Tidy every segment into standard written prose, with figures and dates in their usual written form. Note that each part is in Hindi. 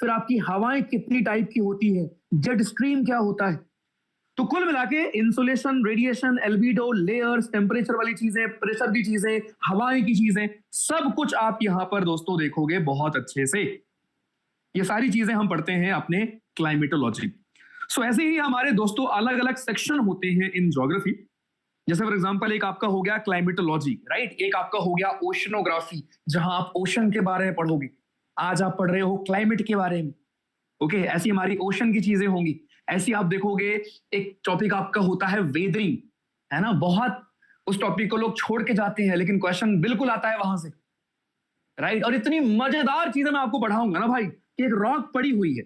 फिर आपकी हवाएं कितनी टाइप की होती है, जेट स्ट्रीम क्या होता है। तो कुल मिला के insulation, radiation, albedo, layers, temperature वाली चीजें, प्रेशर की चीजें, हवाएं की चीजें, सब कुछ आप यहां पर दोस्तों देखोगे बहुत अच्छे से। ये सारी चीजें हम पढ़ते हैं अपने क्लाइमेटोलॉजी। सो ऐसे ही हमारे दोस्तों अलग अलग सेक्शन होते हैं इन ज्योग्राफी। जैसे फॉर एग्जांपल एक आपका हो गया क्लाइमेटोलॉजी, राइट। एक आपका हो गया ओशनोग्राफी, जहां आप ओशन के बारे में पढ़ोगे। आज आप पढ़ रहे हो क्लाइमेट के बारे में, ओके। ऐसी हमारी ओशन की चीजें होंगी। ऐसी आप देखोगे एक टॉपिक आपका होता है वेदरिंग, है ना। बहुत उस टॉपिक को लोग छोड़ के जाते हैं, लेकिन क्वेश्चन बिल्कुल आता है वहां से, राइट। और इतनी मजेदार चीजें मैं आपको पढ़ाऊंगा ना भाई, कि एक रॉक पड़ी हुई है,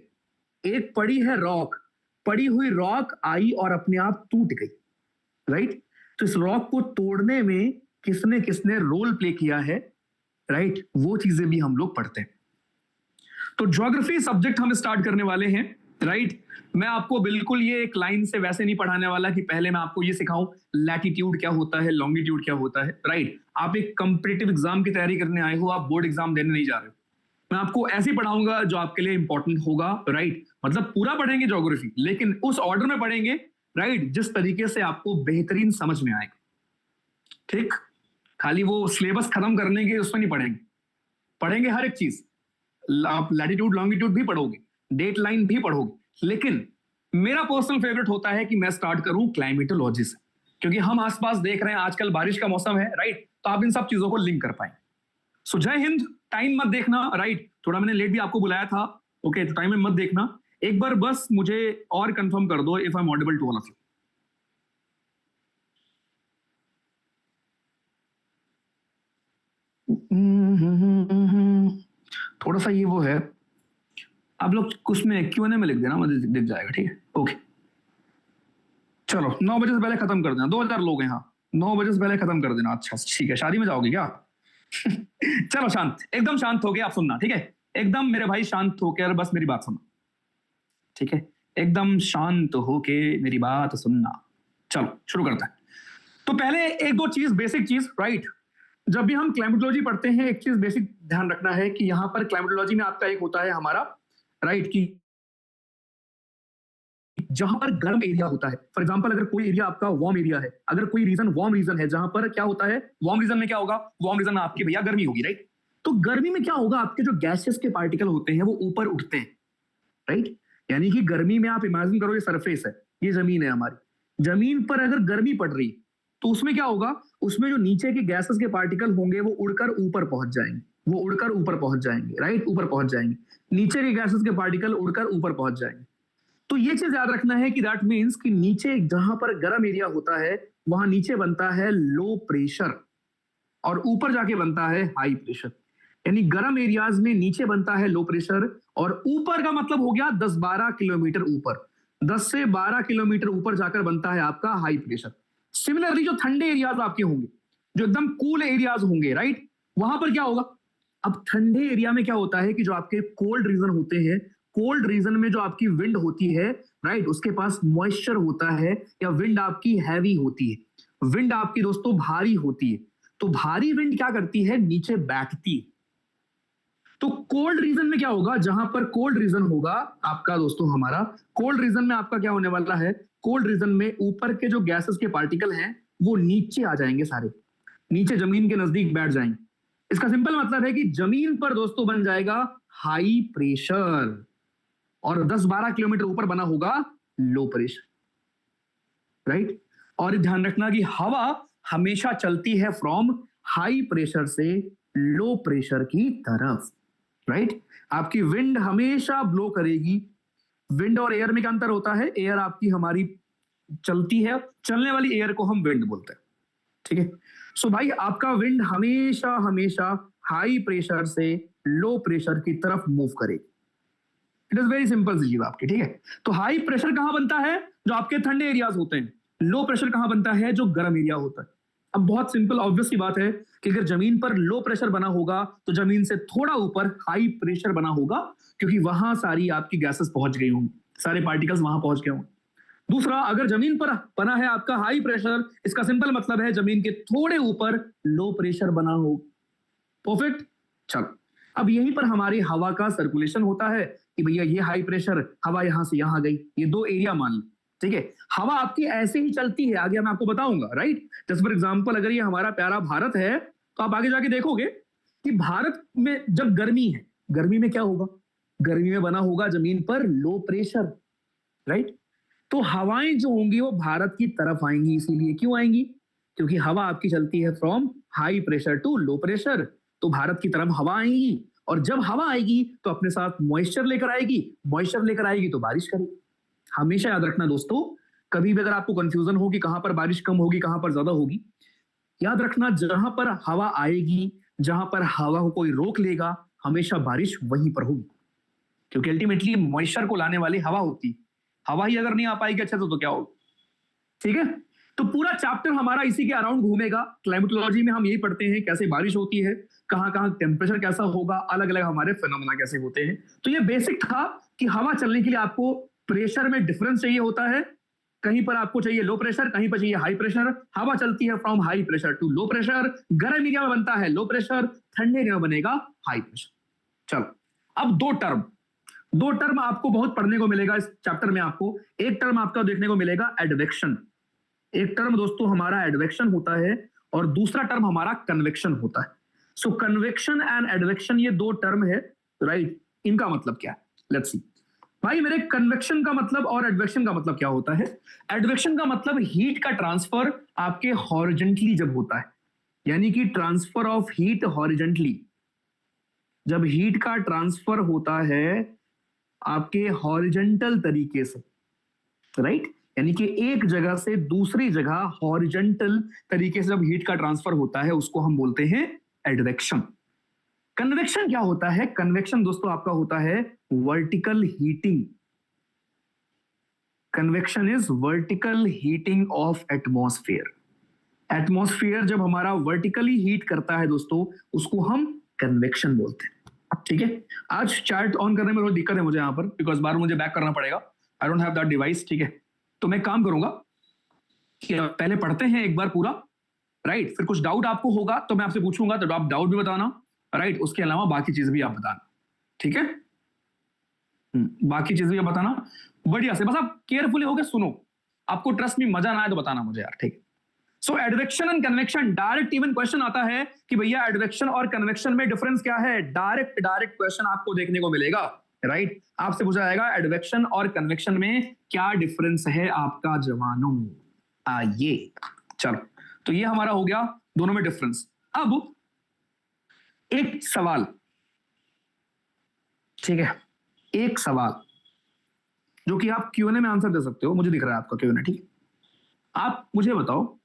एक पड़ी है रॉक, पड़ी हुई रॉक आई और अपने आप टूट गई, राइट। तो इस रॉक को तोड़ने में किसने किसने रोल प्ले किया है, राइट, वो चीजें भी हम लोग पढ़ते हैं। तो ज्योग्राफी सब्जेक्ट हम स्टार्ट करने वाले हैं, राइट। मैं आपको बिल्कुल ये एक लाइन से वैसे नहीं पढ़ाने वाला कि पहले मैं आपको ये सिखाऊं लैटिट्यूड क्या होता है, लॉन्गिट्यूड क्या होता है, राइट। आप एक कंपिटिटिव एग्जाम की तैयारी करने आए हो, आप बोर्ड एग्जाम देने नहीं जा रहे हो। मैं आपको ऐसे पढ़ाऊंगा जो आपके लिए इंपॉर्टेंट होगा, राइट। मतलब पूरा पढ़ेंगे ज्योग्राफी, लेकिन उस ऑर्डर में पढ़ेंगे, राइट, जिस तरीके से आपको बेहतरीन समझ में आएगा, ठीक। खाली वो सिलेबस खत्म करने के उसमें नहीं पढ़ेंगे, पढ़ेंगे हर एक चीज। आप लैटिट्यूड लॉन्गिट्यूड भी पढ़ोगे, डेट लाइन भी पढ़ोगे, लेकिन मेरा पर्सनल फेवरेट होता है कि मैं स्टार्ट करूं क्लाइमेटोलॉजी से, क्योंकि हम आसपास देख रहे हैं आजकल बारिश का मौसम है, राइट। तो आप इन सब चीजों को लिंक कर पाए। सो जय हिंद। टाइम मत देखना, राइट। थोड़ा मैंने लेट भी आपको बुलाया था, ओके। तो टाइम में मत देखना, एक बार बस मुझे और कंफर्म कर दो if I am audible to all of you. थोड़ा सा ये वो है, आप लोग उसमें Q&A में लिख देना, मुझे दिख जाएगा, ठीक है, ओके। चलो 9 बजे से पहले खत्म कर देना, 2000 लोग हैं यहाँ, 9 बजे से पहले खत्म कर देना। अच्छा ठीक है, शादी में जाओगे क्या? चलो शांत, एकदम शांत हो गए आप, सुनना, ठीक है। एकदम मेरे भाई शांत होकर बस मेरी बात सुनना, ठीक है। एकदम शांत होके मेरी बात सुनना। चलो शुरू करते हैं। तो पहले एक दो चीज, बेसिक चीज, राइट। जब भी हम क्लाइमेटोलॉजी पढ़ते हैं, एक चीज बेसिक ध्यान रखना है कि यहाँ पर क्लाइमेटोलॉजी में आपका एक होता है हमारा, राइट, कि जहां पर गर्म एरिया होता है। फॉर एग्जांपल अगर कोई एरिया आपका वार्म एरिया है, अगर कोई रीजन वार्म रीजन है, जहां पर क्या होता है, वार्म रीजन में क्या होगा, वार्म रीजन में आपकी भैया गर्मी होगी, राइट। तो गर्मी में क्या होगा, आपके जो गैसेस के पार्टिकल होते हैं वो ऊपर उठते हैं, राइट। यानी कि गर्मी में आप इमेजिन करो ये सरफेस है, ये जमीन है हमारी, जमीन पर अगर गर्मी पड़ रही तो उसमें क्या होगा, उसमें जो नीचे के गैसेस के पार्टिकल होंगे वो उड़कर ऊपर पहुंच जाएंगे, वो उड़कर ऊपर पहुंच जाएंगे, राइट, ऊपर पहुंच जाएंगे। नीचे के गैसेस के पार्टिकल उड़कर ऊपर पहुंच जाएंगे। तो ये चीज याद रखना है कि दैट मीन्स कि नीचे जहां पर गर्म एरिया होता है वहां नीचे बनता है लो प्रेशर और ऊपर जाके बनता है हाई प्रेशर। यानी गर्म एरियाज में नीचे बनता है लो प्रेशर और ऊपर का मतलब हो गया 10-12 किलोमीटर ऊपर, 10 से 12 किलोमीटर ऊपर जाकर बनता है आपका हाई प्रेशर। सिमिलरली जो ठंडे एरियाज आपके होंगे, जो एकदम कूल एरियाज होंगे, राइट, वहां पर क्या होगा। अब ठंडे एरिया में क्या होता है कि जो आपके कोल्ड रीजन होते हैं, कोल्ड रीजन में जो आपकी विंड होती है, राइट, उसके पास मॉइस्चर होता है, या विंड आपकी हैवी होती है, विंड आपकी दोस्तों भारी होती है। तो भारी विंड क्या करती है, नीचे बैठती है। तो कोल्ड रीजन में क्या होगा, जहां पर कोल्ड रीजन होगा आपका दोस्तों, हमारा कोल्ड रीजन में आपका क्या होने वाला है, कोल्ड रीजन में ऊपर के जो गैसेस के पार्टिकल हैं वो नीचे आ जाएंगे, सारे नीचे जमीन के नजदीक बैठ जाएंगे। इसका सिंपल मतलब है कि जमीन पर दोस्तों बन जाएगा हाई प्रेशर और 10-12 किलोमीटर ऊपर बना होगा लो प्रेशर, राइट। और ध्यान रखना कि हवा हमेशा चलती है फ्रॉम हाई प्रेशर से लो प्रेशर की तरफ, राइट। आपकी विंड हमेशा ब्लो करेगी। विंड और एयर में क्या अंतर होता है, एयर आपकी हमारी चलती है, चलने वाली एयर को हम विंड बोलते हैं, ठीक है। सो भाई आपका विंड हमेशा हमेशा हाई प्रेशर से लो प्रेशर की तरफ मूव करेगी। इट इज वेरी सिंपल चीज आपकी, ठीक है। तो हाई प्रेशर कहां बनता है, जो आपके ठंडे एरियाज होते हैं। लो प्रेशर कहां बनता है, जो गर्म एरिया होता है। अब बहुत सिंपल ऑब्वियस सी बात है कि अगर जमीन पर लो प्रेशर बना होगा तो जमीन से थोड़ा ऊपर हाई प्रेशर बना होगा, क्योंकि वहां सारी आपकी गैसेस पहुंच गई होंगी, सारे पार्टिकल्स वहां पहुंच गए होंगे। दूसरा, अगर जमीन पर बना है आपका हाई प्रेशर, इसका सिंपल मतलब है जमीन के थोड़े ऊपर लो प्रेशर बना हो। परफेक्ट। चलो अब यहीं पर हमारी हवा का सर्कुलेशन होता है। कि भैया ये हाई प्रेशर हवा यहां से यहां गई, ये दो एरिया मान लो, ठीक है। हवा आपकी ऐसे ही चलती है, आगे मैं आपको बताऊंगा, राइट। जैसे फॉर एग्जांपल अगर ये हमारा प्यारा भारत है, तो आप आगे जाके देखोगे कि भारत में जब गर्मी है, गर्मी में क्या होगा, गर्मी में बना होगा जमीन पर लो प्रेशर, राइट। तो हवाएं जो होंगी वो भारत की तरफ आएंगी, इसीलिए क्यों आएंगी, क्योंकि हवा आपकी चलती है from high pressure to low pressure, तो भारत की तरफ हवा आएगी, और जब हवा आएगी तो अपने साथ मॉइस्चर लेकर आएगी, मॉइस्चर लेकर आएगी तो बारिश करेगी। हमेशा याद रखना दोस्तों, कभी भी अगर आपको कंफ्यूजन हो कि कहां पर बारिश कम होगी कहां पर ज्यादा होगी, याद रखना जहां पर हवा आएगी, जहां पर हवा को कोई रोक लेगा, हमेशा बारिश वहीं पर होगी, क्योंकि अल्टीमेटली मॉइस्चर को लाने वाली हवा होती, हवा ही अगर नहीं आ पाएगी अच्छे से तो क्या होगा, ठीक है। तो पूरा चैप्टर हमारा इसी के अराउंड घूमेगा। क्लाइमेटोलॉजी में हम यही पढ़ते हैं कैसे बारिश होती है, कहां कहां टेम्परेचर कैसा होगा, अलग अलग हमारे फिनोमेना कैसे होते हैं। तो ये बेसिक था कि हवा चलने के लिए आपको प्रेशर में डिफरेंस चाहिए होता है, कहीं पर आपको चाहिए लो प्रेशर, कहीं पर चाहिए हाई प्रेशर। हवा चलती है from high pressure to low pressure, गर्म एरिया में बनता है लो प्रेशर, ठंडे एरिया में बनेगा हाई प्रेशर। चलो अब दो टर्म आपको बहुत पढ़ने को मिलेगा इस चैप्टर में। आपको एक टर्म आपका देखने को मिलेगा एडवेक्शन, एक टर्म दोस्तों हमारा एडवेक्शन होता है और दूसरा टर्म हमारा कन्वेक्शन होता है। सो कन्वेक्शन एंड एडवेक्शन ये दो टर्म है, राइट। इनका मतलब क्या है, लेट्स सी। भाई मेरे कन्वेक्शन का मतलब और एडवेक्शन का मतलब क्या होता है। एडवेक्शन का मतलब हीट का ट्रांसफर आपके हॉरिजेंटली जब होता है, यानी कि ट्रांसफर ऑफ हीट हॉरिजेंटली, जब हीट का ट्रांसफर होता है आपके हॉरिजेंटल तरीके से, राइट। यानी कि एक जगह से दूसरी जगह हॉरिजेंटल तरीके से जब हीट का ट्रांसफर होता है उसको हम बोलते हैं एडवेक्शन। कन्वेक्शन क्या होता है, कन्वेक्शन दोस्तों आपका होता है vertical heating. Convection is vertical heating of atmosphere. Atmosphere जब हमारा वर्टिकली हीट करता है दोस्तों, उसको हम कन्वेक्शन बोलते हैं, ठीक है। आज चार्ट ऑन करने में थोड़ी दिक्कत है मुझे यहाँ पर, बिकॉज बार मुझे बैक करना पड़ेगा, I don't have that device, ठीक है। तो मैं काम करूंगा कि पहले पढ़ते हैं एक बार पूरा, राइट। फिर कुछ डाउट आपको होगा तो मैं आपसे पूछूंगा, तो आप डाउट भी बताना, राइट। उसके अलावा बाकी चीज भी आप बताना, ठीक है। बाकी चीज भी आप बताना बढ़िया से, बस आप केयरफुली होकर सुनो, आपको ट्रस्ट में मजा ना आए तो बताना मुझे यार, ठीक है। So advection and convection, direct even question आता है कि भैया एडवेक्शन और कन्वेक्शन में डिफरेंस क्या है, डायरेक्ट क्वेश्चन आपको देखने को मिलेगा, राइट। आपसे पूछा जाएगा एडवेक्शन और कन्वेक्शन में क्या डिफरेंस है आपका जवानों। आइए चलो, तो ये हमारा हो गया दोनों में डिफरेंस। अब एक सवाल, ठीक है, एक सवाल जो कि आप Q&A में आंसर दे सकते हो, मुझे दिख रहा है आपका Q&A, ठीक है। आप मुझे बताओ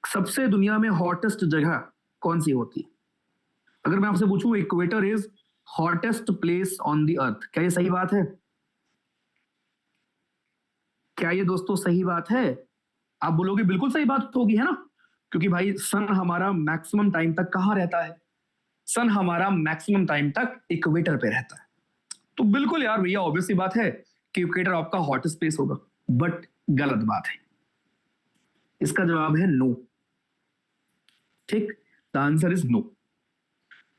सबसे दुनिया में हॉटेस्ट जगह कौन सी होती है। अगर मैं आपसे पूछूं equator is hottest place on the earth, क्या ये सही बात है, क्या ये दोस्तों सही बात है। आप बोलोगे बिल्कुल सही बात होगी, है ना, क्योंकि भाई सन हमारा मैक्सिमम टाइम तक कहां रहता है, सन हमारा मैक्सिमम टाइम तक इक्वेटर पे रहता है। तो बिल्कुल यार भैया ऑब्वियस सी बात है कि इक्वेटर आपका हॉटेस्ट प्लेस होगा, बट गलत बात है, इसका जवाब है नो, ठीक। The answer is no.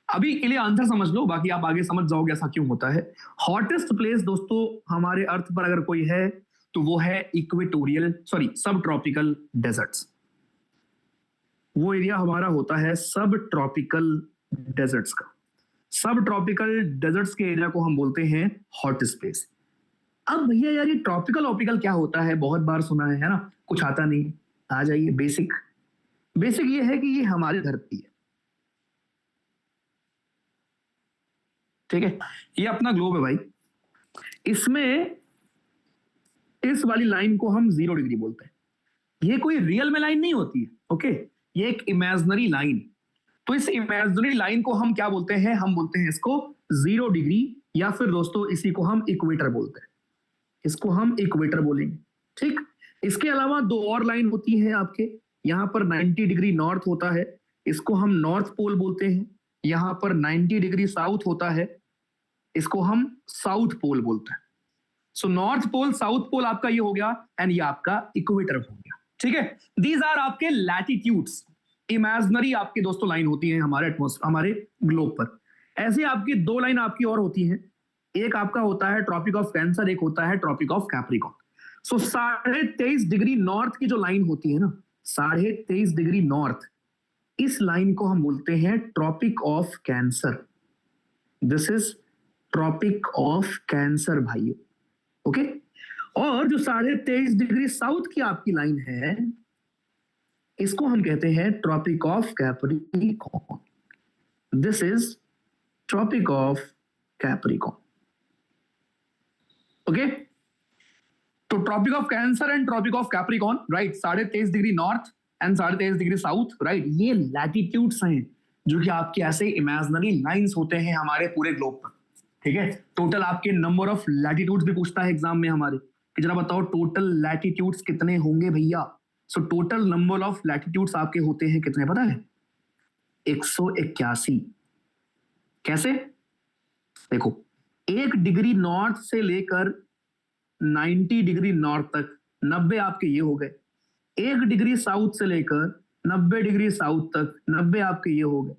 अभी के लिए आंसर समझ लो, बाकी आप आगे समझ जाओगे ऐसा क्यों होता है। हॉटेस्ट प्लेस दोस्तों हमारे अर्थ पर अगर कोई है तो वो है इक्वेटोरियल सब ट्रॉपिकल डेजर्ट्स। वो एरिया हमारा होता है सब ट्रॉपिकल डेजर्ट्स का। सब ट्रॉपिकल डेजर्ट्स के एरिया को हम बोलते हैं हॉटेस्ट प्लेस। अब भैया यार ये ट्रॉपिकल क्या होता है, बहुत बार सुना है ना, कुछ आता नहीं। आ जाइए, बेसिक ये है कि ये हमारी धरती है, ठीक है। ये अपना ग्लोब है भाई, इसमें इस वाली लाइन को हम 0 डिग्री बोलते हैं। ये कोई रियल में लाइन नहीं होती है, ओके, ये एक इमेजिनरी लाइन। तो इस इमेजिनरी लाइन को हम क्या बोलते हैं, हम बोलते हैं इसको 0 डिग्री, या फिर दोस्तों इसी को हम इक्वेटर बोलते हैं, इसको हम इक्वेटर बोलेंगे, ठीक। इसके अलावा दो और लाइन होती है आपके, यहां पर 90 डिग्री नॉर्थ होता है, इसको हम नॉर्थ पोल बोलते हैं। यहां पर 90 डिग्री साउथ होता है, इसको हम साउथ पोल बोलते हैं। So north pole south pole आपका ये हो गया, एंड ये आपका इक्वेटर हो गया, ठीक है। दीज आर आपके लैटिट्यूड्स, इमेजिनरी आपके दोस्तों लाइन होती है हमारे ग्लोब पर। ऐसे आपकी दो लाइन आपकी और होती हैं, एक आपका होता है ट्रॉपिक ऑफ कैंसर, एक होता है tropic of Capricorn. So 23.5 degree north की जो लाइन होती है ना, 23.5 डिग्री नॉर्थ, इस लाइन को हम बोलते हैं tropic of cancer. This is tropic of cancer भाइयों, ओके। और जो 23.5 डिग्री साउथ की आपकी लाइन है, इसको हम कहते हैं tropic of Capricorn. This is tropic of Capricorn, okay. तो Tropic of Cancer and Tropic of Capricorn, right, 23.5 degree north and 23.5 degree south, right, ये लैटिट्यूड्स हैं जो कि आपके ऐसे इमेजिनरी लाइंस होते हैं हमारे पूरे ग्लोब पर, ठीक है। टोटल आपके नंबर ऑफ लैटिट्यूड्स भी पूछता है एग्जाम में हमारे कि जरा बताओ टोटल लैटिट्यूड्स कितने होंगे भैया। So total number of latitudes आपके होते हैं कितने पता है? 181। कैसे? देखो, 1 डिग्री नॉर्थ से लेकर 90 डिग्री नॉर्थ तक 90 आपके ये हो गए, 1 डिग्री साउथ से लेकर 90 डिग्री साउथ तक 90 आपके ये हो गए,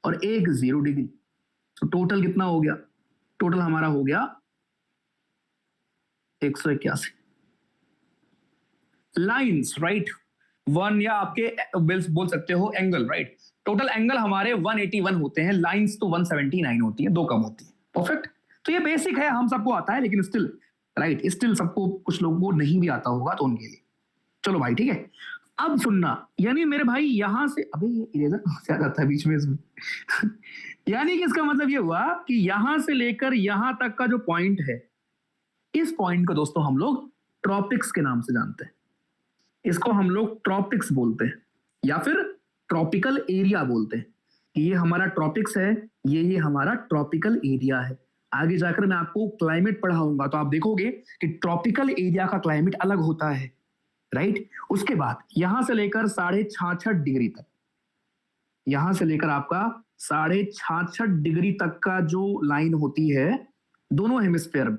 और 1 0 डिग्री। तो टोटल कितना हो गया? टोटल हमारा हो गया 181 लाइंस, राइट। वन या आपके बोल सकते हो एंगल, राइट। टोटल एंगल हमारे 181 होते हैं, लाइंस तो 179 होती है, 2 कम होती है। परफेक्ट। तो ये बेसिक है, हम सबको आता है, लेकिन स्टिल, राइट, स्टिल सबको, कुछ लोगों को नहीं भी आता होगा तो उनके लिए। चलो भाई, ठीक है। अब सुनना, यानी मेरे भाई यहां से, अबे ये इरेजर कहां से आ जाता है बीच में इसमें यानी कि इसका मतलब ये हुआ कि यहां से लेकर यहां तक का जो पॉइंट है, इस पॉइंट को दोस्तों हम लोग ट्रॉपिक्स के नाम से जानते हैं। इसको हम लोग ट्रॉपिक्स बोलते हैं या फिर ट्रॉपिकल एरिया बोलते हैं। ये हमारा ट्रॉपिक्स है, ये हमारा ट्रॉपिकल एरिया है। आगे जाकर मैं आपको क्लाइमेट पढ़ाऊंगा तो आप देखोगे कि ट्रॉपिकल एरिया का क्लाइमेट अलग होता है, राइट। उसके बाद यहां से लेकर 66.5 डिग्री तक, यहां से लेकर आपका 66.5 डिग्री तक का जो लाइन होती है दोनों हेमिस्फीयर में,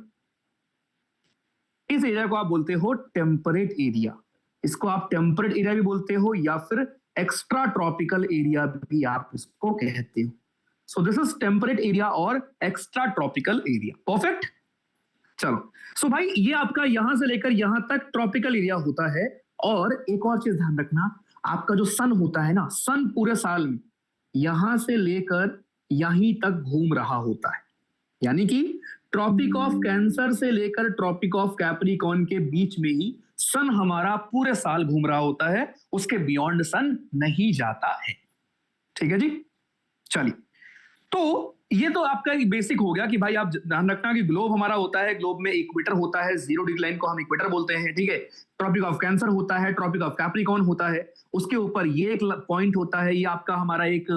इस एरिया को आप बोलते हो टेम्परेट एरिया। इसको आप टेम्परेट एरिया भी बोलते हो या फिर एक्स्ट्रा ट्रॉपिकल एरिया भी आप इसको कहते हो। So this is temperate area और एक्स्ट्रा ट्रॉपिकल एरिया। परफेक्ट। चलो, सो भाई ये आपका यहां से लेकर यहां तक ट्रॉपिकल एरिया होता है। और एक और चीज ध्यान रखना, आपका जो सन होता है ना, सन पूरे साल में यहां से लेकर यहीं तक घूम रहा होता है। यानी कि ट्रॉपिक ऑफ कैंसर से लेकर ट्रॉपिक ऑफ कैप्रिकॉर्न के बीच में ही सन हमारा पूरे साल घूम रहा होता है, उसके बियॉन्ड सन नहीं जाता है। ठीक है जी, चलिए। तो ये तो आपका बेसिक हो गया कि भाई आप ध्यान रखना कि ग्लोब हमारा होता है, ग्लोब में इक्वेटर होता है, 0 डिग्री लाइन को हम इक्वेटर बोलते हैं, ठीक है। ट्रॉपिक ऑफ कैंसर होता है, ट्रॉपिक ऑफ कैप्रिकॉर्न होता है, उसके ऊपर ये एक पॉइंट होता है, ये आपका हमारा एक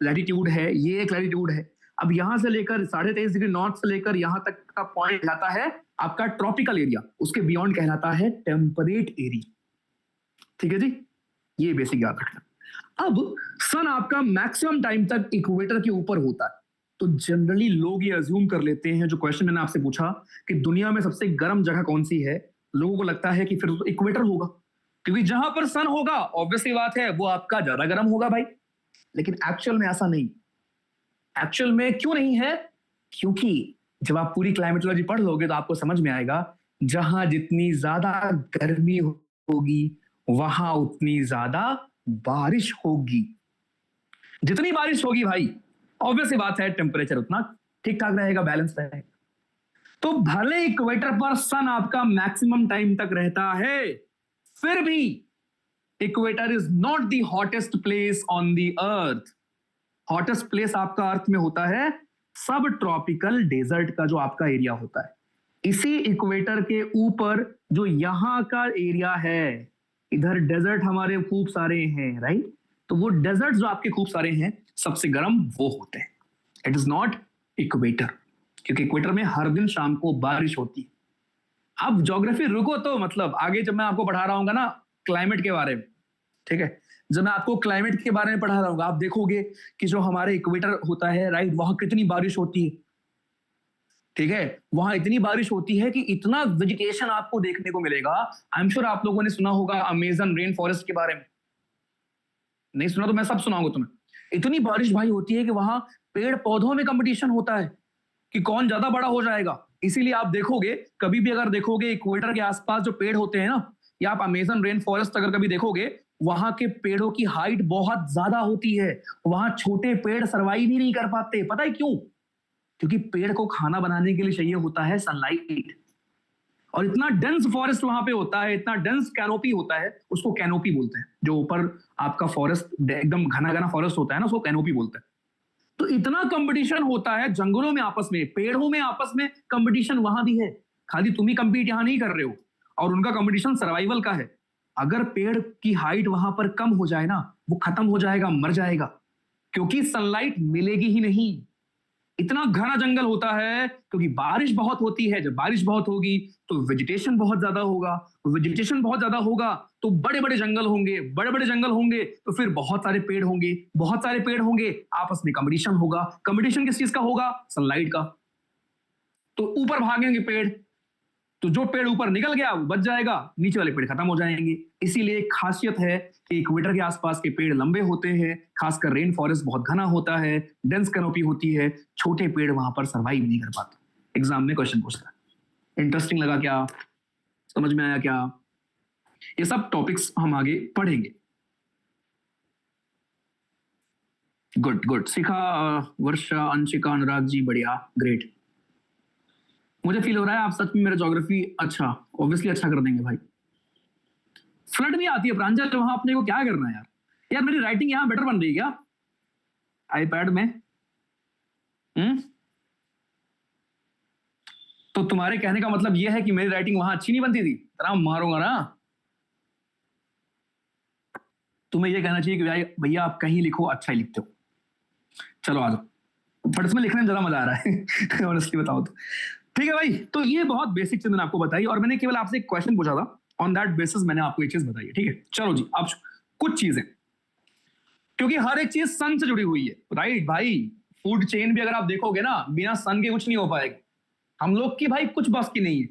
लैटिट्यूड है, ये एक लैटिट्यूड है। अब यहां से लेकर 23.5 डिग्री नॉर्थ से लेकर यहां तक का पॉइंट कहलाता है आपका ट्रॉपिकल एरिया, उसके बियॉन्ड कहलाता है टेम्परेट एरिया। ठीक है जी, ये बेसिक याद रखना। अब सन आपका मैक्सिमम टाइम तक इक्वेटर के ऊपर होता है, तो जनरली लोग ये अज्यूम कर लेते हैं, जो क्वेश्चन मैंने आपसे पूछा कि दुनिया में सबसे गर्म जगह कौन सी है, लोगों को लगता है कि फिर तो इक्वेटर होगा, क्योंकि जहां पर सन होगा ऑब्वियसली बात है वो आपका ज्यादा गर्म होगा भाई। लेकिन एक्चुअल में ऐसा नहीं। एक्चुअल में क्यों नहीं है? क्योंकि जब आप पूरी क्लाइमेटोलॉजी पढ़ लोगे तो आपको समझ में आएगा, जहां जितनी ज्यादा गर्मी होगी वहां उतनी ज्यादा बारिश होगी। जितनी बारिश होगी भाई, ऑब्वियसली बात है टेम्परेचर उतना ठीक ठाक रहेगा, बैलेंस रहेगा। तो भले इक्वेटर पर सन आपका मैक्सिमम टाइम तक रहता है, फिर भी equator is not the hottest place on the earth. Hottest place आपका अर्थ में होता है सब ट्रॉपिकल डेजर्ट का जो आपका एरिया होता है। इसी इक्वेटर के ऊपर जो यहां का एरिया है, इधर डेजर्ट हमारे खूब सारे हैं, राइट। तो वो डेजर्ट जो आपके खूब सारे हैं सबसे गर्म वो होते हैं। इट इज नॉट इक्वेटर, क्योंकि इक्वेटर में हर दिन शाम को बारिश होती है। अब ज्योग्राफी रुको, तो मतलब आगे जब मैं आपको पढ़ा रहा हूँ ना क्लाइमेट के बारे में, ठीक है, जब मैं आपको क्लाइमेट के बारे में पढ़ा रहा हूँ आप देखोगे कि जो हमारे इक्वेटर होता है, राइट, वहां कितनी बारिश होती है। ठीक है, वहां इतनी बारिश होती है कि इतना वेजिटेशन आपको देखने को मिलेगा। आई एम श्योर आप लोगों ने सुना होगा अमेजन रेन फॉरेस्ट के बारे में, नहीं सुना तो मैं सब सुनाऊंगा तुम्हें। इतनी बारिश भाई होती है कि वहां पेड़ पौधों में कंपटीशन होता है कि कौन ज्यादा बड़ा हो जाएगा। इसीलिए आप देखोगे, कभी भी अगर देखोगे इक्वेटर के आसपास जो पेड़ होते हैं ना, या आप अमेजन रेन फॉरेस्ट अगर कभी देखोगे, वहां के पेड़ों की हाइट बहुत ज्यादा होती है। वहां छोटे पेड़ सर्वाइव ही नहीं कर पाते। पता है क्यों? क्योंकि पेड़ को खाना बनाने के लिए चाहिए होता है सनलाइट। और इतना डेंस फॉरेस्ट वहां पे होता है, इतना डेंस कैनोपी होता है, उसको कैनोपी बोलते हैं। जो ऊपर आपका फॉरेस्ट एकदम घना घना फॉरेस्ट होता है ना, उसको कैनोपी बोलते हैं। तो इतना कंपटीशन होता है जंगलों में आपस में, पेड़ों में आपस में कंपटीशन वहां भी है। खाली तुम ही कंपीट यहां नहीं कर रहे हो, और उनका कंपटीशन सर्वाइवल का है। अगर पेड़ की हाइट वहां पर कम हो जाए ना, वो खत्म हो जाएगा, मर जाएगा, क्योंकि सनलाइट मिलेगी ही नहीं। इतना घना जंगल होता है क्योंकि बारिश बहुत होती है। जब बारिश बहुत होगी तो वेजिटेशन बहुत ज्यादा होगा, वेजिटेशन बहुत ज्यादा होगा तो बड़े बड़े जंगल होंगे, बड़े बड़े जंगल होंगे तो फिर बहुत सारे पेड़ होंगे, बहुत सारे पेड़ होंगे, आपस में कंपटीशन होगा। कंपटीशन किस चीज का होगा? सनलाइट का। तो ऊपर भागेंगे पेड़, तो जो पेड़ ऊपर निकल गया वो बच जाएगा, नीचे वाले पेड़ खत्म हो जाएंगे। इसीलिए एक खासियत है कि इक्वेटर के आसपास के पेड़ लंबे होते हैं, खासकर रेन फॉरेस्ट बहुत घना होता है, डेंस कैनोपी होती है, छोटे पेड़ वहां पर सर्वाइव नहीं कर पाते। एग्जाम में क्वेश्चन पूछता है। इंटरेस्टिंग लगा क्या? समझ में आया क्या? ये सब टॉपिक्स हम आगे पढ़ेंगे। गुड गुड, सीखा। वर्षा, अंशिका, अनुराग जी, बढ़िया, ग्रेट। मुझे फील हो रहा है आप सच में मेरा ज्योग्राफी अच्छा, ऑब्वियसली अच्छा कर देंगे भाई। फ्लड भी आती है प्रांजल, वहां अपने को क्या करना है यार? यार मेरी राइटिंग यहाँ बेटर बन रही है क्या आईपैड में? तो तुम्हारे कहने का मतलब यह है कि मेरी राइटिंग वहां अच्छी नहीं बनती थी? तेरा मारूंगा ना। तुम्हें यह कहना चाहिए कि भैया आप कहीं लिखो अच्छा ही लिखते हो। चलो आ जाओ, बट इसमें लिखने में ज्यादा मजा आ रहा है ऑनेस्टली बताओ तो। ठीक है भाई, तो ये बहुत बेसिक चीज मैंने आपको बताई, और मैंने केवल आपसे एक क्वेश्चन पूछा था, ऑन दैट बेसिस मैंने आपको एक चीज बताई है। ठीक है, चलो जी। अब कुछ चीजें, क्योंकि हर एक चीज सन से जुड़ी हुई है, राइट भाई? फूड चेन भी अगर आप देखोगे ना, बिना सन के कुछ नहीं हो पाएगा। हम लोग की भाई कुछ बस की नहीं है।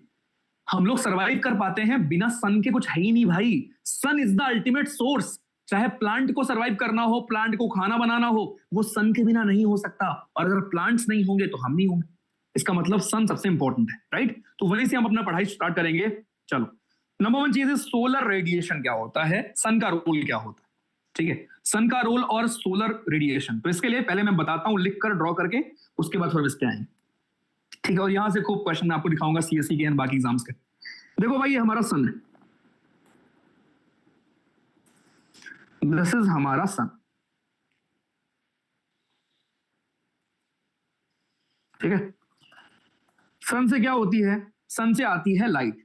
हम लोग सरवाइव कर पाते हैं, बिना सन के कुछ है ही नहीं भाई। सन इज द अल्टीमेट सोर्स। चाहे प्लांट को सरवाइव करना हो, प्लांट को खाना बनाना हो, वो सन के बिना नहीं हो सकता। और अगर प्लांट्स नहीं होंगे तो हम नहीं होंगे। इसका मतलब सन सबसे इंपॉर्टेंट है, राइट? तो वहीं से हम अपना पढ़ाई स्टार्ट करेंगे। चलो, नंबर वन चीज है सोलर रेडिएशन क्या होता है, सन का रोल क्या होता है। ठीक है, सन का रोल और सोलर रेडिएशन। तो इसके लिए पहले मैं बताता हूं लिख कर, ड्रॉ करके, उसके बाद थोड़ा इस पे आएंगे। ठीक है, और यहां से खूब क्वेश्चन मैं आपको दिखाऊंगा सीएससी के एंड बाकी एग्जाम्स के। देखो भाई, ये हमारा सन है, दिस इज हमारा सन। ठीक है, सन से क्या होती है? सन से आती है लाइट।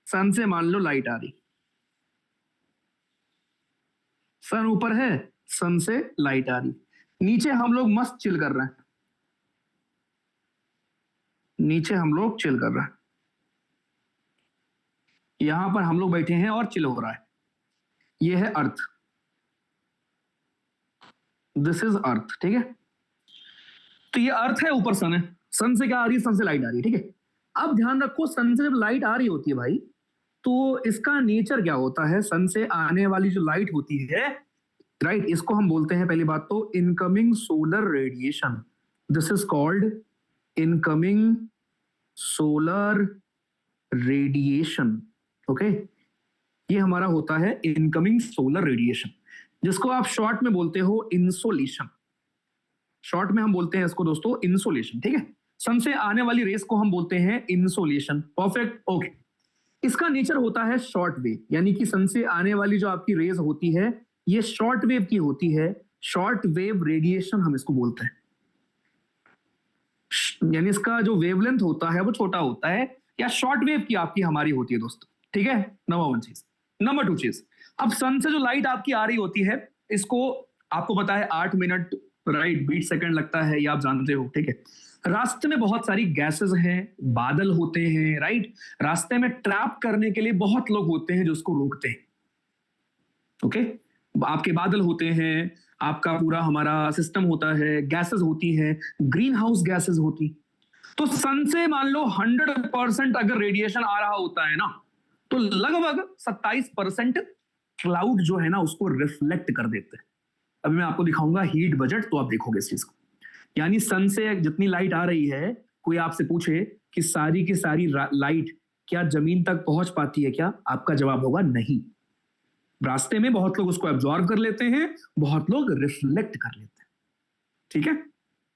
सन से मान लो लाइट आ रही, सन ऊपर है, सन से लाइट आ रही। नीचे हम लोग मस्त चिल कर रहे हैं, नीचे हम लोग चिल कर रहे हैं, यहां पर हम लोग बैठे हैं और चिल हो रहा है। ये है अर्थ, दिस इज अर्थ। ठीक है, तो ये अर्थ है, ऊपर सन है। सन से क्या आ रही है? सन से लाइट आ रही है। ठीक है, अब ध्यान रखो, सन से जब लाइट आ रही होती है भाई, तो इसका नेचर क्या होता है? सन से आने वाली जो लाइट होती है, राइट, इसको हम बोलते हैं पहली बात तो incoming solar radiation. This is called incoming solar radiation. Okay, ये हमारा होता है इनकमिंग सोलर रेडिएशन, जिसको आप शॉर्ट में बोलते हो इंसोलेशन। शॉर्ट में हम बोलते हैं इसको दोस्तों इंसोलेशन। ठीक है, सन से आने वाली रेस को हम बोलते हैं इंसोलेशन। Perfect, okay. इसका नेचर होता है शॉर्ट वेव, यानी कि सन से आने वाली जो आपकी रेज होती है, ये शॉर्ट वेव की होती है। शॉर्ट वेव रेडिएशन हम इसको बोलते हैं, यानी इसका जो वेवलेंथ होता है वो छोटा होता है, या शॉर्ट वेव की आपकी हमारी होती है दोस्तों। ठीक है, नंबर वन चीज। नंबर टू चीज, अब सन से जो लाइट आपकी आ रही होती है, इसको आपको पता है 8 मिनट, राइट, 20 सेकंड लगता है, ये आप जानते हो। ठीक है, रास्ते में बहुत सारी गैसेस हैं, बादल होते हैं, राइट? रास्ते में ट्रैप करने के लिए बहुत लोग होते हैं जो उसको रोकते हैं। ओके, आपके बादल होते हैं, आपका पूरा हमारा सिस्टम होता है, गैसेस होती है, ग्रीन हाउस गैसेस होती। तो सन से मान लो 100% अगर रेडिएशन आ रहा होता है ना, तो लगभग 27% क्लाउड जो है ना उसको रिफ्लेक्ट कर देते हैं। अभी मैं आपको दिखाऊंगा हीट बजट, तो आप देखोगे इस चीज को। यानी सन से जितनी लाइट आ रही है, कोई आपसे पूछे कि सारी की सारी लाइट क्या जमीन तक पहुंच पाती है क्या, आपका जवाब होगा नहीं। रास्ते में बहुत लोग उसको एब्जॉर्ब कर लेते हैं, बहुत लोग रिफ्लेक्ट कर लेते हैं। ठीक है,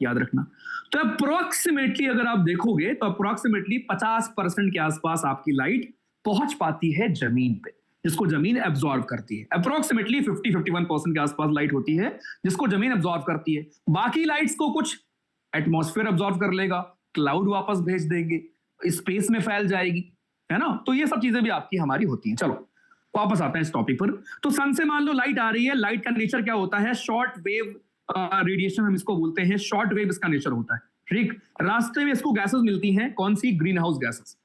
याद रखना। तो अप्रोक्सीमेटली अगर आप देखोगे तो अप्रोक्सीमेटली 50% के आसपास आपकी लाइट पहुंच पाती है जमीन पे, जिसको जमीन एब्जॉर्ब करती है। अप्रोक्सीमेटली 50-51% के आसपास लाइट होती है जिसको जमीन एब्जॉर्ब करती है। बाकी लाइट्स को कुछ एटमॉस्फेयर एब्जॉर्ब कर लेगा, क्लाउड वापस भेज देंगे, स्पेस में फैल जाएगी, है ना। तो ये सब चीजें भी आपकी हमारी होती हैं। चलो वापस आते हैं इस टॉपिक पर। तो सन से मान लो लाइट आ रही है, लाइट का नेचर क्या होता है, शॉर्ट वेव रेडिएशन हम इसको बोलते हैं, शॉर्ट वेव इसका नेचर होता है। ठीक, रास्ते में इसको गैसेस मिलती हैं, कौन सी, ग्रीन हाउस गैसेस।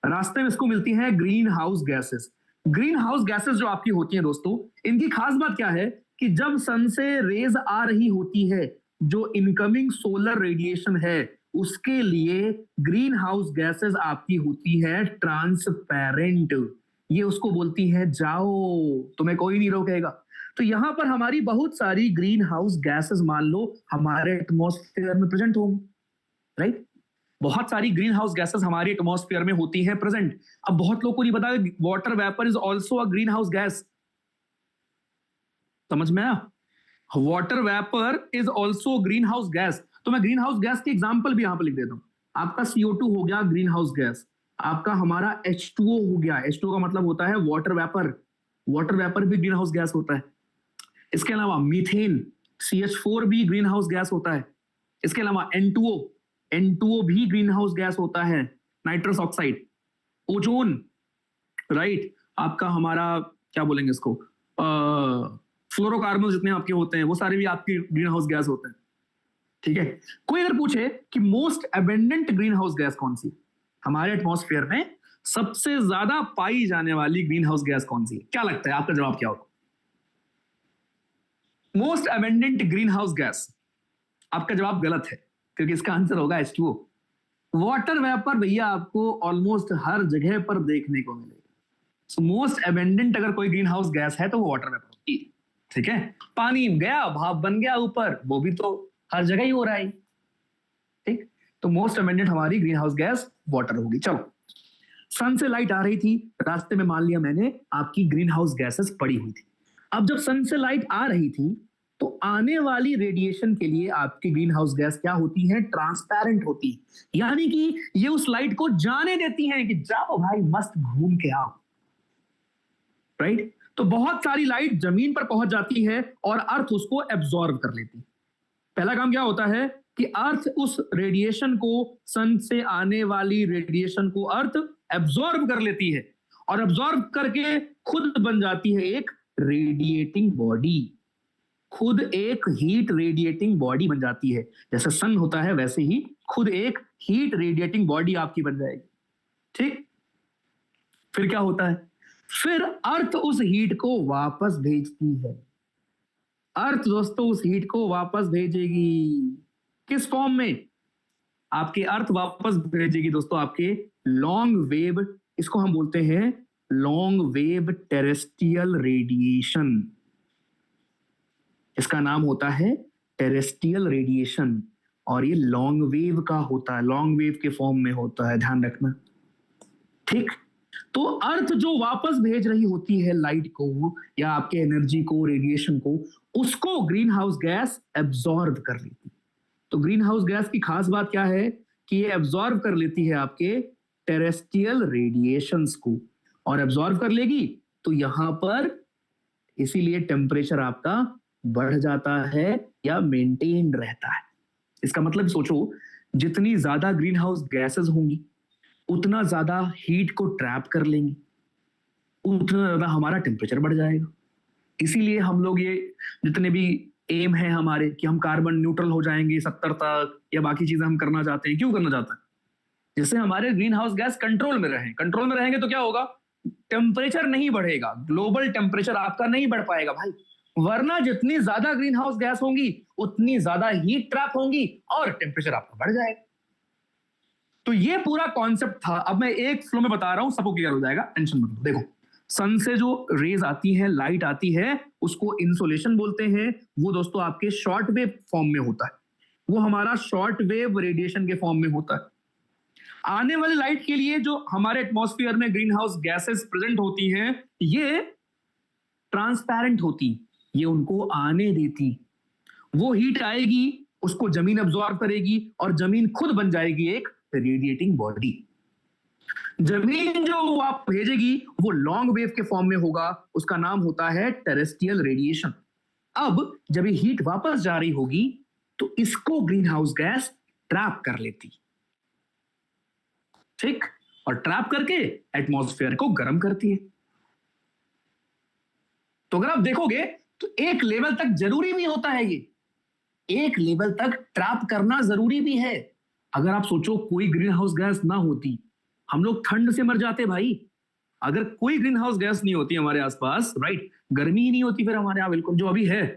रास्ते में इसको मिलती हैं green house gases. Green house gases जो आपकी होती हैं दोस्तों, इनकी खास बात क्या है कि जब सन से रेज आ रही होती है, जो इनकमिंग सोलर रेडिएशन है, उसके लिए ग्रीन हाउस गैसेस आपकी होती है ट्रांसपेरेंट। ये उसको बोलती है जाओ, तुम्हें कोई नहीं रोकेगा। तो यहां पर हमारी बहुत सारी ग्रीन हाउस गैसेस मान लो हमारे एटमॉस्फेयर में प्रेजेंट होंगी, राइट। बहुत सारी ग्रीन हाउस गैसेस हमारे एटमॉस्फेयर में होती है प्रेजेंट। अब बहुत लोग को नहीं पता, water vapour is also a green house gas. समझ में आया, water vapour is also green house gas. तो मैं ग्रीन हाउस गैस की एग्जांपल भी यहां पर लिख देता हूं। आपका CO2 हो गया ग्रीन हाउस गैस, आपका हमारा H2O हो गया। H2O का मतलब होता है वाटर वेपर, वाटर वेपर भी ग्रीन हाउस गैस होता है। इसके अलावा मीथेन CH4 भी ग्रीन हाउस गैस होता है। इसके अलावा N2O भी ग्रीन हाउस गैस होता है। नाइट्रस ऑक्साइड, ओजोन, राइट, आपका हमारा क्या बोलेंगे इसको, फ्लोरोकार्बन जितने आपके होते हैं वो सारे भी आपके ग्रीन हाउस गैस होते हैं। ठीक है, कोई अगर पूछे कि most abundant green house gas कौन सी, हमारे एटमॉस्फेयर में सबसे ज्यादा पाई जाने वाली ग्रीन हाउस गैस कौन सी है, क्या लगता है आपका जवाब क्या होगा? Most abundant green house gas, आपका जवाब गलत है, क्योंकि इसका आंसर होगा H2O। वाटर वेपर भैया आपको ऑलमोस्ट हर जगह पर देखने को मिलेगा। सो मोस्ट एबेंडेंट अगर कोई ग्रीन हाउस गैस है तो वो वाटर वेपर होती है। ठीक है, पानी गया, भाप बन गया ऊपर, वो भी तो हर जगह ही हो रहा है। ठीक, तो मोस्ट एबेंडेंट हमारी ग्रीन हाउस गैस वाटर होगी। चलो, सन से लाइट आ रही थी, रास्ते में मान लिया मैंने आपकी ग्रीन हाउस गैसेस पड़ी हुई थी। अब जब सन से लाइट आ रही थी तो आने वाली रेडिएशन के लिए आपकी ग्रीन हाउस गैस क्या होती है, ट्रांसपेरेंट होती है। यानी कि ये उस लाइट को जाने देती हैं कि जाओ भाई मस्त घूम के आओ, राइट। तो बहुत सारी लाइट जमीन पर पहुंच जाती है और अर्थ उसको एब्जॉर्ब कर लेती है। पहला काम क्या होता है कि अर्थ उस रेडिएशन को, सन से आने वाली रेडिएशन को अर्थ एब्जॉर्ब कर लेती है, और एब्जॉर्ब करके खुद बन जाती है एक रेडिएटिंग बॉडी, खुद एक हीट रेडिएटिंग बॉडी बन जाती है। जैसे सन होता है वैसे ही खुद एक हीट रेडिएटिंग बॉडी आपकी बन जाएगी। ठीक, फिर क्या होता है, फिर अर्थ उस हीट को वापस भेजती है। अर्थ दोस्तों उस हीट को वापस भेजेगी, किस फॉर्म में, आपके अर्थ वापस भेजेगी दोस्तों आपके लॉन्ग वेव, इसको हम बोलते हैं लॉन्ग वेव टेरेस्ट्रियल रेडिएशन। इसका नाम होता है टेरेस्ट्रियल रेडिएशन, और ये लॉन्ग वेव का होता है, लॉन्ग वेव के फॉर्म में होता है, ध्यान रखना। ठीक, तो अर्थ जो वापस भेज रही होती है लाइट को या आपके एनर्जी को, रेडिएशन को, उसको ग्रीन हाउस गैस एब्जॉर्ब कर लेती है। तो ग्रीन हाउस गैस की खास बात क्या है कि ये एब्जॉर्ब कर लेती है आपके टेरेस्ट्रियल रेडिएशंस को, और एब्जॉर्ब कर लेगी तो यहां पर इसीलिए टेम्परेचर आपका बढ़ जाता है या मेंटेन रहता है। इसका मतलब सोचो, जितनी ज्यादा ग्रीन हाउस गैसेस होंगी उतना ज्यादा हीट को ट्रैप कर लेंगी, उतना ज्यादा हमारा टेम्परेचर बढ़ जाएगा। इसीलिए हम लोग ये जितने भी एम है हमारे कि हम कार्बन न्यूट्रल हो जाएंगे 70 तक, या बाकी चीजें हम करना चाहते हैं, क्यों करना चाहते हैं, जिससे हमारे ग्रीन हाउस गैस कंट्रोल में रहें। कंट्रोल में रहेंगे तो क्या होगा, टेम्परेचर नहीं बढ़ेगा, ग्लोबल टेम्परेचर आपका नहीं बढ़ पाएगा भाई, वरना जितनी ज्यादा ग्रीन हाउस गैस होंगी उतनी ज्यादा हीट ट्रैप होंगी और टेम्परेचर आपका बढ़ जाएगा। तो ये पूरा कॉन्सेप्ट था। अब मैं एक फ्लो में बता रहा हूं, सबको क्लियर हो जाएगा, टेंशन मत लो। देखो, सन से जो रेज आती है, लाइट आती है, उसको इंसोलेशन बोलते हैं। वो दोस्तों आपके शॉर्ट वेव फॉर्म में होता है। वो हमारा शॉर्ट वेव रेडिएशन के फॉर्म में होता है। आने वाली लाइट के लिए जो हमारे एटमॉस्फेयर में ग्रीन हाउस गैसेस प्रेजेंट होती हैं, ये ट्रांसपेरेंट होती, ये उनको आने देती। वो हीट आएगी, उसको जमीन अब्सॉर्ब करेगी और जमीन खुद बन जाएगी एक रेडिएटिंग बॉडी। जमीन जो आप भेजेगी वो लॉन्ग वेव के फॉर्म में होगा, उसका नाम होता है टेरेस्ट्रियल रेडिएशन। अब जब ये हीट वापस जा रही होगी तो इसको ग्रीन हाउस गैस ट्रैप कर लेती, ठीक, और ट्रैप करके एटमॉस्फेयर को गर्म करती है। तो अगर आप देखोगे तो एक लेवल तक जरूरी भी होता है, ये एक लेवल तक ट्रैप करना जरूरी भी है। अगर आप सोचो कोई ग्रीन हाउस गैस ना होती, हम लोग ठंड से मर जाते भाई। अगर कोई ग्रीन हाउस गैस नहीं होती हमारे आसपास, राइट, गर्मी ही नहीं होती फिर हमारे यहाँ बिल्कुल। जो अभी है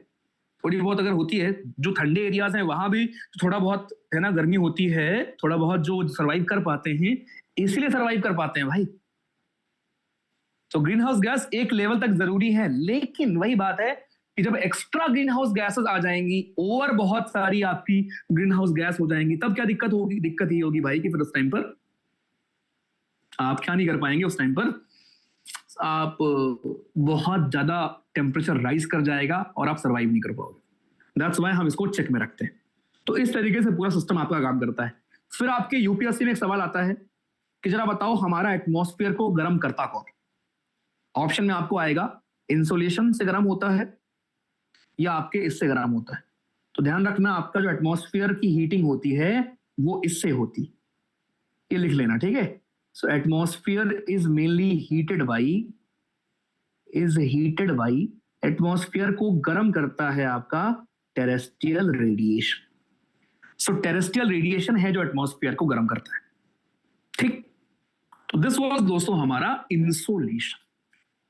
थोड़ी बहुत अगर होती है, जो ठंडे एरियाज हैं वहां भी थोड़ा बहुत है ना गर्मी होती है, थोड़ा बहुत जो सर्वाइव कर पाते हैं, इसलिए सर्वाइव कर पाते हैं भाई। तो ग्रीन हाउस गैस एक लेवल तक जरूरी है, लेकिन वही बात है कि जब एक्स्ट्रा ग्रीन हाउस गैसेस आ जाएंगी, ओवर बहुत सारी आपकी ग्रीन हाउस गैस हो जाएंगी, तब क्या दिक्कत होगी? दिक्कत ये होगी भाई कि फिर उस टाइम पर आप क्या नहीं कर पाएंगे। उस टाइम पर आप बहुत ज्यादा टेम्परेचर राइज कर जाएगा और आप सर्वाइव नहीं कर पाओगे। दैट्स व्हाई हम इसको चेक में रखते हैं। तो इस तरीके से पूरा सिस्टम आपका काम करता है। फिर आपके यूपीएससी में एक सवाल आता है कि जरा बताओ हमारा एटमॉस्फेयर को गर्म करता कौन? ऑप्शन में आपको आएगा इंसुलेशन से गर्म होता है या आपके इससे गर्म होता है। तो ध्यान रखना, आपका जो एटमॉस्फेयर की हीटिंग होती है वो इससे होती, ये लिख लेना, ठीक है। So atmosphere is mainly heated by atmosphere को गर्म करता है आपका terrestrial radiation. So terrestrial radiation है जो एटमॉस्फेयर को गर्म करता है, ठीक। तो दिस वाज दोस्तों हमारा इंसोलेशन।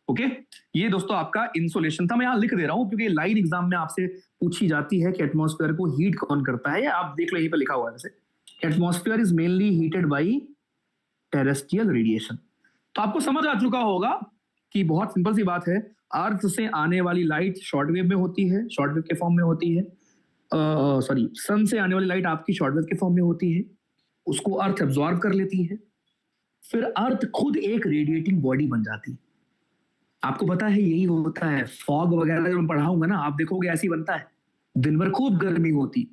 ओके, ये दोस्तों आपका इंसोलेशन था। मैं यहां लिख दे रहा हूं क्योंकि लाइन एग्जाम में आपसे पूछी जाती है कि एटमॉस्फेयर को हीट कौन करता है। आप देख लो यहीं पे लिखा हुआ है वैसे, atmosphere is mainly heated by terrestrial radiation. तो आपको समझ आ चुका होगा कि बहुत सिंपल सी बात है, अर्थ से आने वाली लाइट शॉर्ट वेव में होती है, शॉर्ट वेव के फॉर्म में होती है। सॉरी, सन से आने वाली लाइट आपकी शॉर्ट वेव के फॉर्म में होती है, उसको अर्थ एब्जॉर्ब कर लेती है, फिर अर्थ खुद एक रेडिएटिंग बॉडी बन जाती है। आपको पता है यही होता है, फॉग वगैरह जब मैं पढ़ाऊंगा ना, आप देखोगे ऐसी बनता है, दिन भर खूब गर्मी होती,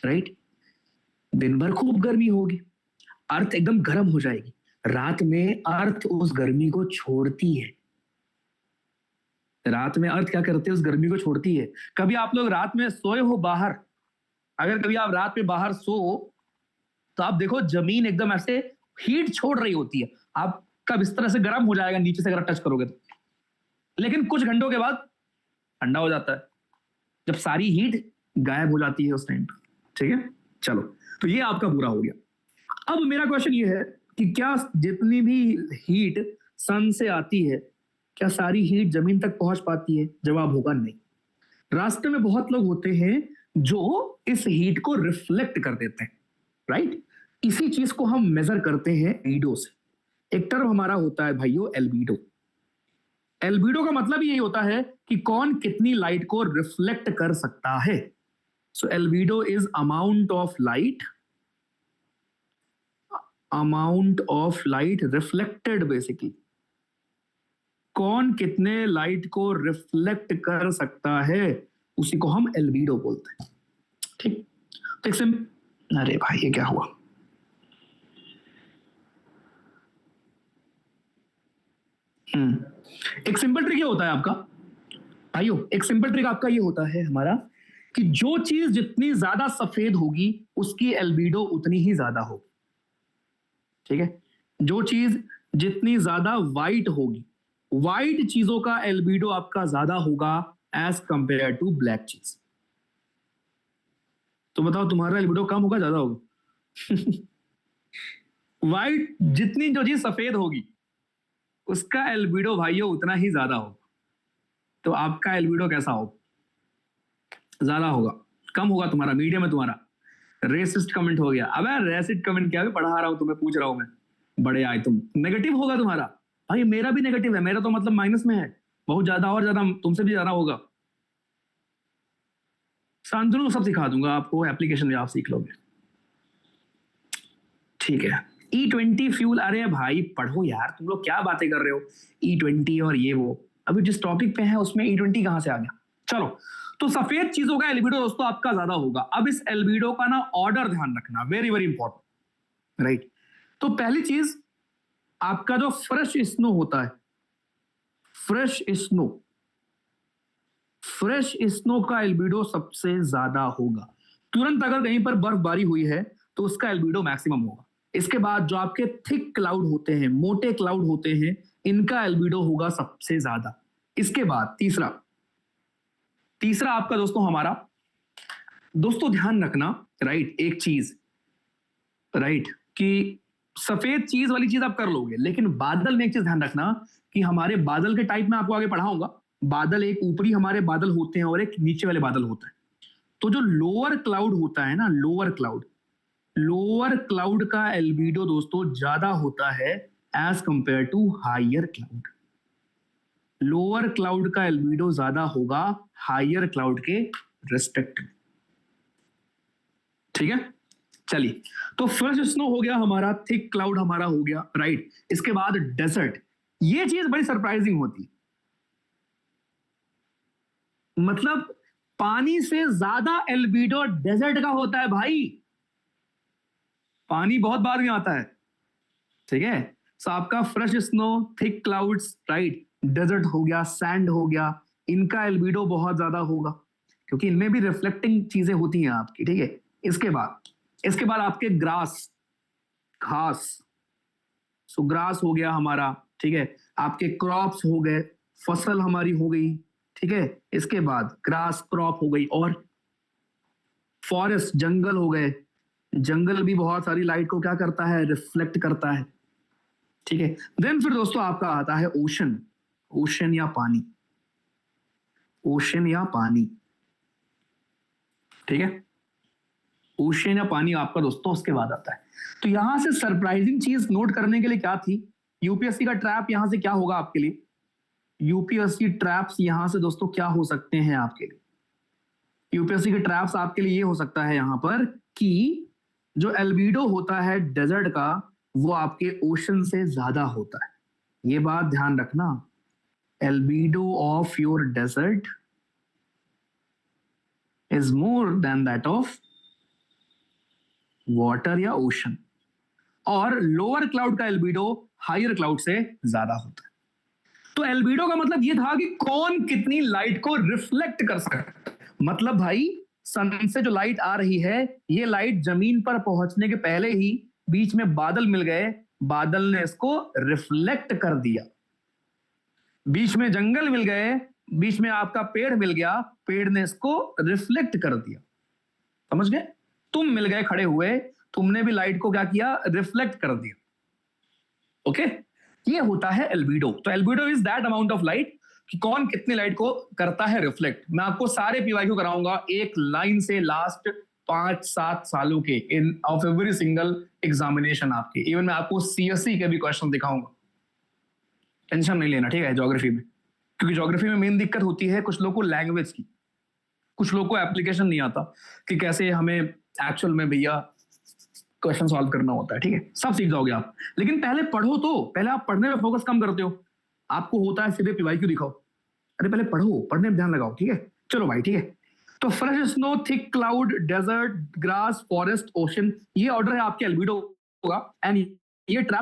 राइट, दिन भर खूब गर्मी होगी, अर्थ एकदम गर्म हो जाएगी, रात में अर्थ उस गर्मी को छोड़ती है। रात में अर्थ क्या करते हैं? उस गर्मी को छोड़ती है। कभी आप लोग रात में सोए हो बाहर, अगर कभी आप रात में बाहर सो तो आप देखो जमीन एकदम ऐसे हीट छोड़ रही होती है, आपका बिस्तर ऐसे गर्म हो जाएगा नीचे से अगर टच करोगे तो, लेकिन कुछ घंटों के बाद ठंडा हो जाता है जब सारी हीट गायब हो जाती है उस टाइम पर, ठीक है। चलो, तो ये आपका पूरा हो गया। अब मेरा क्वेश्चन ये है कि क्या जितनी भी हीट सन से आती है, क्या सारी हीट जमीन तक पहुंच पाती है? जवाब होगा नहीं। रास्ते में बहुत लोग होते हैं जो इस हीट को रिफ्लेक्ट कर देते हैं, राइट। इसी चीज को हम मेजर करते हैं एल्बिडो से। एक टर्म हमारा होता है भाइयों एल्बिडो। एल्बिडो का मतलब यही होता है कि कौन कितनी लाइट को रिफ्लेक्ट कर सकता है। So albedo is amount of light reflected, basically कौन कितने लाइट को रिफ्लेक्ट कर सकता है, उसी को हम एल्बिडो बोलते हैं, ठीक। तो अरे भाई ये क्या हुआ? एक सिंपल ट्रिक ये होता है आपका भाइयों, एक सिंपल ट्रिक आपका ये होता है हमारा कि जो चीज जितनी ज्यादा सफेद होगी उसकी एल्बिडो उतनी ही ज्यादा होगी, ठीक है। जो चीज जितनी ज्यादा व्हाइट होगी, व्हाइट चीजों का एल्बिडो आपका ज्यादा होगा एज कंपेयर टू ब्लैक चीज। तो बताओ तुम्हारा एल्बिडो कम होगा ज्यादा होगा? व्हाइट जितनी जो चीज सफेद होगी उसका एल्बिडो भाइयों उतना ही ज्यादा होगा। तो आपका एल्बिडो कैसा होगा? ज्यादा होगा, कम होगा तुम्हारा, मीडियम है तुम्हारा? रेसिस्ट कमेंट हो गया। अबे रेसिस्ट कमेंट क्या है, पढ़ा रहा हूं तुम्हें, पूछ रहा हूं मैं, बड़े आए तुम। नेगेटिव होगा तुम्हारा भाई, मेरा भी नेगेटिव है, मेरा तो मतलब माइनस में है, बहुत ज्यादा और ज्यादा तुमसे भी ज्यादा होगा। शांतनु सब सिखा दूंगा आपको, एप्लीकेशन में आप सीख लोगे। ठीक है, E20 फ्यूल, अरे भाई पढ़ो यार, तुम लोग क्या बातें कर रहे हो, E20 और ये वो, अभी जिस टॉपिक पे है उसमें E20 कहां से आ गया। चलो, तो सफेद चीजों का एल्बिडो दोस्तों आपका ज्यादा होगा। अब इस एल्बिडो का ना ऑर्डर ध्यान रखना, वेरी वेरी इंपॉर्टेंट, राइट। तो पहली चीज, आपका जो फ्रेश स्नो होता है, फ्रेश स्नो, फ्रेश स्नो का एल्बिडो सबसे ज्यादा होगा। तुरंत अगर कहीं पर बर्फबारी हुई है तो उसका एल्बिडो मैक्सिमम होगा। इसके बाद जो आपके थिक क्लाउड होते हैं, मोटे क्लाउड होते हैं, इनका एल्बिडो होगा सबसे ज्यादा। इसके बाद तीसरा, तीसरा आपका दोस्तों हमारा, दोस्तों ध्यान रखना, राइट, एक चीज, राइट, कि सफेद चीज वाली चीज आप कर लोगे, लेकिन बादल में एक चीज ध्यान रखना कि हमारे बादल के टाइप में आपको आगे पढ़ाऊंगा। बादल, एक ऊपरी हमारे बादल होते हैं और एक नीचे वाले बादल होते हैं। तो जो लोअर क्लाउड होता है ना, लोअर क्लाउड, लोअर क्लाउड का एल्बिडो दोस्तों ज्यादा होता है as compare to higher cloud. Lower cloud का एल्बिडो ज्यादा होगा हायर क्लाउड के रिस्पेक्ट में। ठीक है, चलिए, तो फ्रेश स्नो हो गया हमारा, थिक क्लाउड हमारा हो गया, राइट। इसके बाद डेजर्ट, ये चीज बड़ी सरप्राइजिंग होती है, मतलब पानी से ज्यादा एल्बिडो डेजर्ट का होता है भाई। पानी बहुत बाद में आता है, ठीक है। सो आपका fresh snow, thick clouds, right, desert हो गया, सैंड हो गया, इनका एल्बिडो बहुत ज्यादा होगा क्योंकि इनमें भी रिफ्लेक्टिंग चीजें होती हैं आपकी, ठीक है। इसके बाद आपके ग्रास, घास, सो ग्रास हो गया हमारा, ठीक है। आपके क्रॉप्स हो गए, फसल हमारी हो गई, ठीक है। इसके बाद ग्रास क्रॉप हो गई, और फॉरेस्ट, जंगल हो गए। जंगल भी बहुत सारी लाइट को क्या करता है, रिफ्लेक्ट करता है, ठीक है। देन फिर दोस्तों आपका आता है ओशन, ओशन या पानी, ओशन या पानी, ठीक है। ओशन या पानी आपका दोस्तों उसके बाद आता है। तो यहां से सरप्राइजिंग चीज नोट करने के लिए क्या थी, यूपीएससी का ट्रैप यहां से क्या होगा आपके लिए, यूपीएससी ट्रैप्स यहां से दोस्तों क्या हो सकते हैं आपके लिए, यूपीएससी के ट्रैप्स आपके लिए ये हो सकता है यहां पर कि जो एल्बिडो होता है डेजर्ट का, वो आपके ओशन से ज्यादा होता है। ये बात ध्यान रखना, albedo of your desert is more than that of water या ओशन, और लोअर क्लाउड का एल्बिडो हायर क्लाउड से ज्यादा होता है। तो एल्बिडो का मतलब ये था कि कौन कितनी लाइट को रिफ्लेक्ट कर सकता है। मतलब भाई, सन से जो लाइट आ रही है, ये लाइट जमीन पर पहुंचने के पहले ही बीच में बादल मिल गए, बादल ने इसको रिफ्लेक्ट कर दिया। बीच में जंगल मिल गए, बीच में आपका पेड़ मिल गया, पेड़ ने इसको रिफ्लेक्ट कर दिया। समझ गए, तुम मिल गए खड़े हुए, तुमने भी लाइट को क्या किया, रिफ्लेक्ट कर दिया। ओके, ये होता है एल्बिडो। तो albedo is that amount of light कि कौन कितनी लाइट को करता है रिफ्लेक्ट। मैं आपको सारे पीवाईक्यू कराऊंगा एक लाइन से, लास्ट 5-7 सालों के, इन ऑफ एवरी सिंगल एग्जामिनेशन आपके। इवन मैं आपको सीएससी के भी क्वेश्चन दिखाऊंगा, टेंशन नहीं लेना, ठीक है। ज्योग्राफी में, क्योंकि ज्योग्राफी में मेन दिक्कत होती है कुछ लोगों को लैंग्वेज की, कुछ लोगों को एप्लीकेशन नहीं आता कि कैसे हमें एक्चुअल में भैया क्वेश्चन सॉल्व करना होता है, ठीक है। सब सीख जाओगे आप, लेकिन पहले पढ़ो। तो पहले आप पढ़ने में फोकस कम करते हो, आपको होता है सीधे पीवाईक्यू दिखाओ। अरे पहले पढ़ो, पढ़ने में ध्यान लगाओ, ठीक है। चलो भाई, ठीक है। तो fresh snow, thick cloud, desert, grass, forest, ocean, ये ऑर्डर है आपके एल्बिडो का। एंड ये ट्रैप